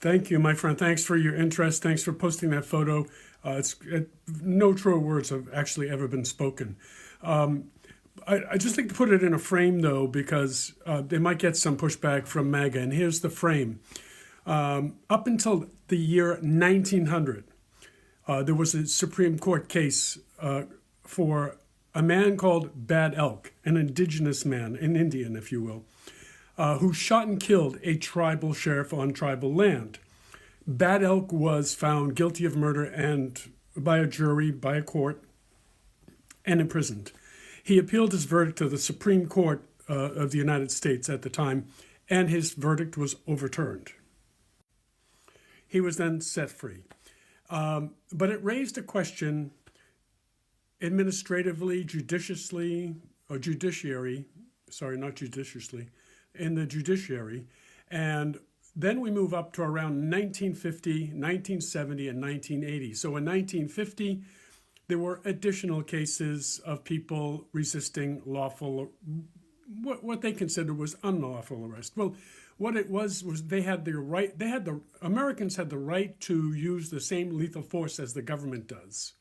Thank you, my friend. Thanks for your interest. Thanks for posting that photo. No true words have actually ever been spoken. I just think to put it in a frame, though, because they might get some pushback from MAGA. And here's the frame. Up until the year 1900, there was a Supreme Court case for a man called Bad Elk, an indigenous man, an Indian, if you will, who shot and killed a tribal sheriff on tribal land. Bad Elk was found guilty of murder and by a jury, by a court, and imprisoned. He appealed his verdict to the Supreme Court of the United States at the time, and his verdict was overturned. He was then set free. But it raised a question administratively, judiciously, or judiciary, sorry, not judiciously, in the judiciary. And then we move up to around 1950, 1970, and 1980. So in 1950, there were additional cases of people resisting lawful, what they considered was unlawful arrest. Well, what it was they had the right, Americans had the right to use the same lethal force as the government does,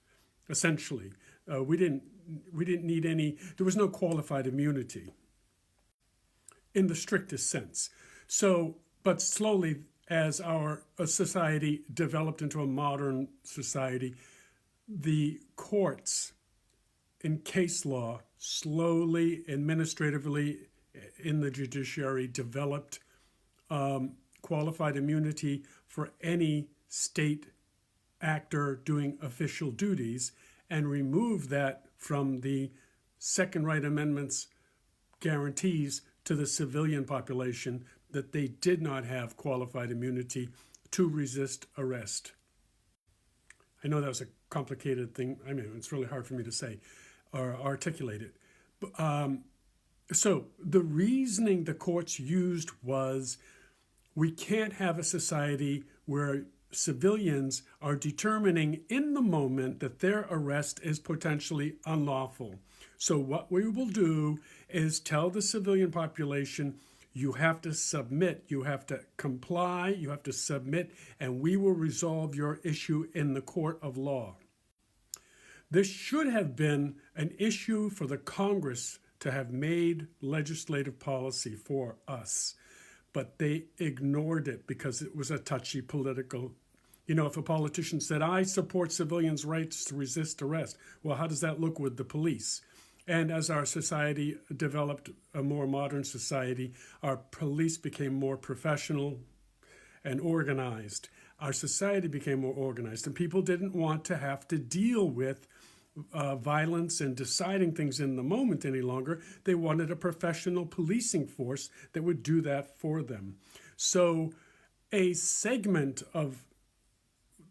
essentially. We didn't need any, there was no qualified immunity in the strictest sense. So, but slowly, as our society developed into a modern society, the courts in case law slowly, administratively, in the judiciary, developed qualified immunity for any state actor doing official duties and removed that from the Second Right Amendment's guarantees to the civilian population that they did not have qualified immunity to resist arrest. I know that was a complicated thing. I mean, it's really hard for me to say or articulate it. So the reasoning the courts used was we can't have a society where civilians are determining in the moment that their arrest is potentially unlawful. So what we will do is tell the civilian population, you have to submit, you have to comply, you have to submit, and we will resolve your issue in the court of law. This should have been an issue for the Congress to have made legislative policy for us, but they ignored it because it was a touchy political. You know, if a politician said, I support civilians' rights to resist arrest, well, how does that look with the police? And as our society developed, a more modern society, our police became more professional and organized. Our society became more organized, and people didn't want to have to deal with violence and deciding things in the moment any longer. They wanted a professional policing force that would do that for them. So a segment of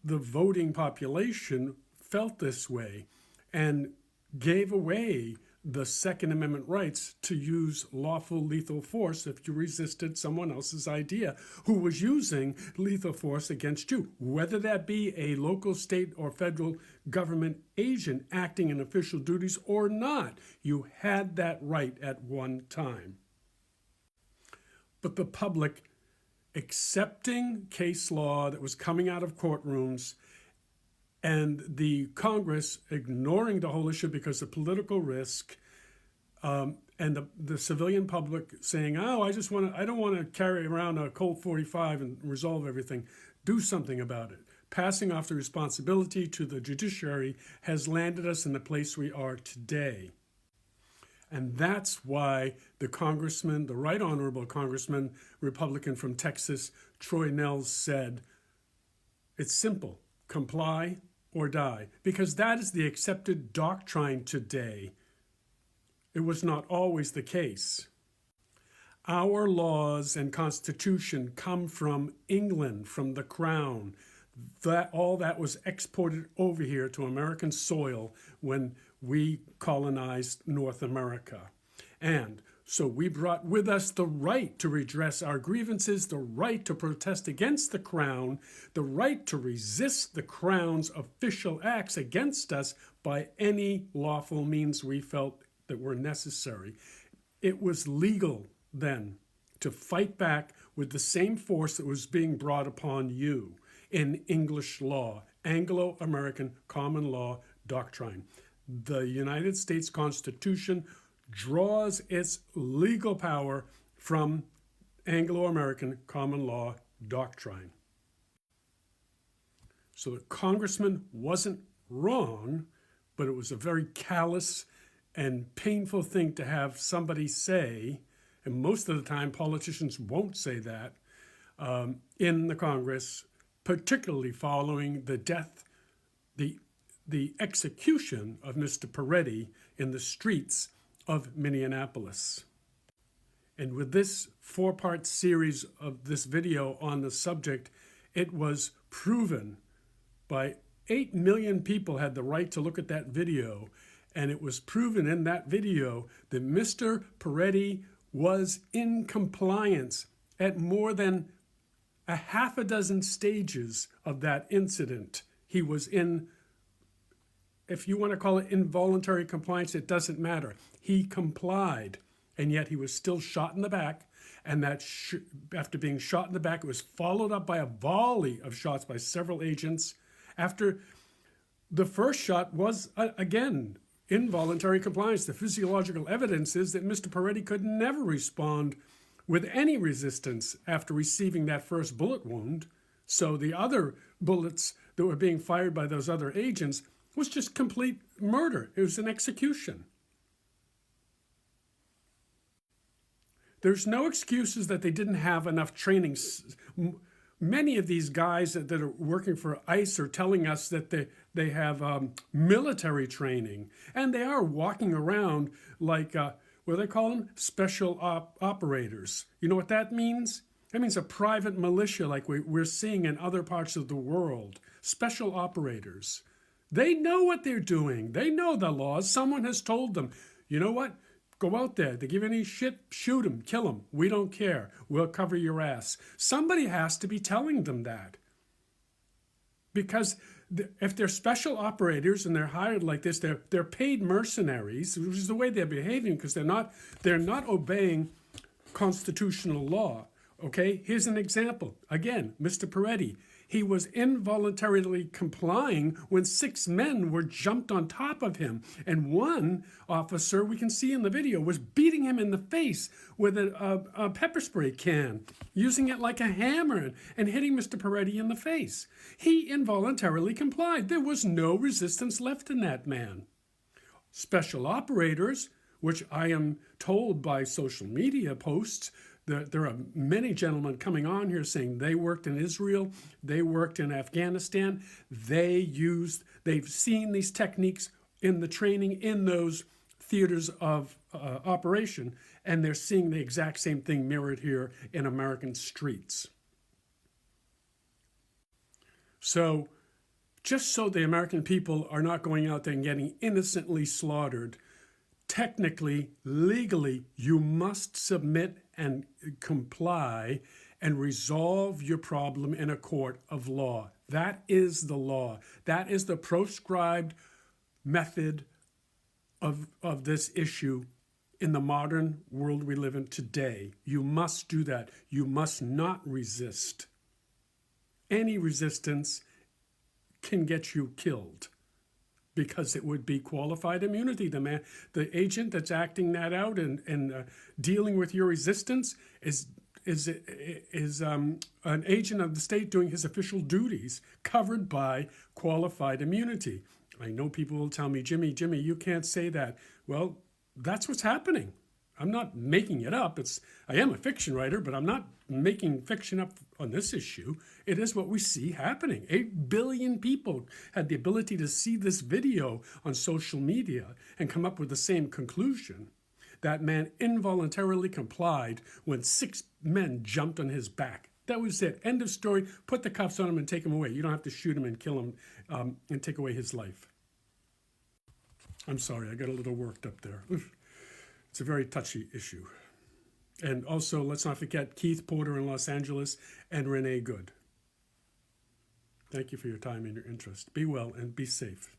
the voting population felt this way and gave away the Second Amendment rights to use lawful lethal force if you resisted someone else's idea who was using lethal force against you, whether that be a local, state, or federal government agent acting in official duties or not. You had that right at one time. But the public accepting case law that was coming out of courtrooms and the Congress ignoring the whole issue because of political risk, and the civilian public saying, "Oh, I don't want to carry around a Colt 45 and resolve everything. Do something about it." Passing off the responsibility to the judiciary has landed us in the place we are today. And that's why the congressman, the Right Honorable Congressman, Republican from Texas, Troy Nehls, said, it's simple, comply or die, because that is the accepted doctrine today. It was not always the case. Our laws and constitution come from England, from the crown. All that was exported over here to American soil when we colonized North America. And so we brought with us the right to redress our grievances, the right to protest against the crown, the right to resist the crown's official acts against us by any lawful means we felt that were necessary. It was legal then to fight back with the same force that was being brought upon you in English law, Anglo-American common law doctrine. The United States Constitution draws its legal power from Anglo-American common law doctrine. So the congressman wasn't wrong, but it was a very callous and painful thing to have somebody say, and most of the time politicians won't say that, in the Congress, particularly following the death, the execution of Mr. Peretti in the streets of Minneapolis. And with this 4-part series of this video on the subject, it was proven by 8 million people had the right to look at that video, and it was proven in that video that Mr. Peretti was in compliance at more than a half a dozen stages of that incident. He was in, if you want to call it involuntary compliance, it doesn't matter. He complied, and yet he was still shot in the back, and that after being shot in the back, it was followed up by a volley of shots by several agents. After the first shot was, again, involuntary compliance. The physiological evidence is that Mr. Peretti could never respond with any resistance after receiving that first bullet wound. So the other bullets that were being fired by those other agents was just complete murder. It was an execution. There's no excuses that they didn't have enough training. Many of these guys that are working for ICE are telling us that they have military training, and they are walking around like, what do they call them? Special operators. You know what that means? That means a private militia like we're seeing in other parts of the world. Special operators. They know what they're doing. They know the laws. Someone has told them, you know what? Go out there. They give any shit, shoot them, kill them. We don't care. We'll cover your ass. Somebody has to be telling them that. Because if they're special operators and they're hired like this, they're paid mercenaries, which is the way they're behaving, because they're not obeying constitutional law. Okay, here's an example. Again, Mr. Peretti. He was involuntarily complying when 6 men were jumped on top of him. And one officer, we can see in the video, was beating him in the face with a pepper spray can, using it like a hammer and hitting Mr. Peretti in the face. He involuntarily complied. There was no resistance left in that man. Special operators, which I am told by social media posts, there are many gentlemen coming on here saying they worked in Israel, they worked in Afghanistan, they've seen these techniques in the training in those theaters of operation, and they're seeing the exact same thing mirrored here in American streets. So, just so the American people are not going out there and getting innocently slaughtered, technically, legally, you must submit and comply and resolve your problem in a court of law. That is the law. That is the proscribed method of this issue in the modern world we live in today. You must do that. You must not resist. Any resistance can get you killed, because it would be qualified immunity. The agent that's acting that out and dealing with your resistance is an agent of the state doing his official duties, covered by qualified immunity. I know people will tell me, Jimmy, you can't say that. Well, that's what's happening. I'm not making it up. I am a fiction writer, but I'm not making fiction up on this issue. It is what we see happening. 8 billion people had the ability to see this video on social media and come up with the same conclusion. That man involuntarily complied when 6 men jumped on his back. That was it. End of story. Put the cuffs on him and take him away. You don't have to shoot him and kill him and take away his life. I'm sorry, I got a little worked up there. It's a very touchy issue. And also, let's not forget Keith Porter in Los Angeles and Renee Good. Thank you for your time and your interest. Be well and be safe.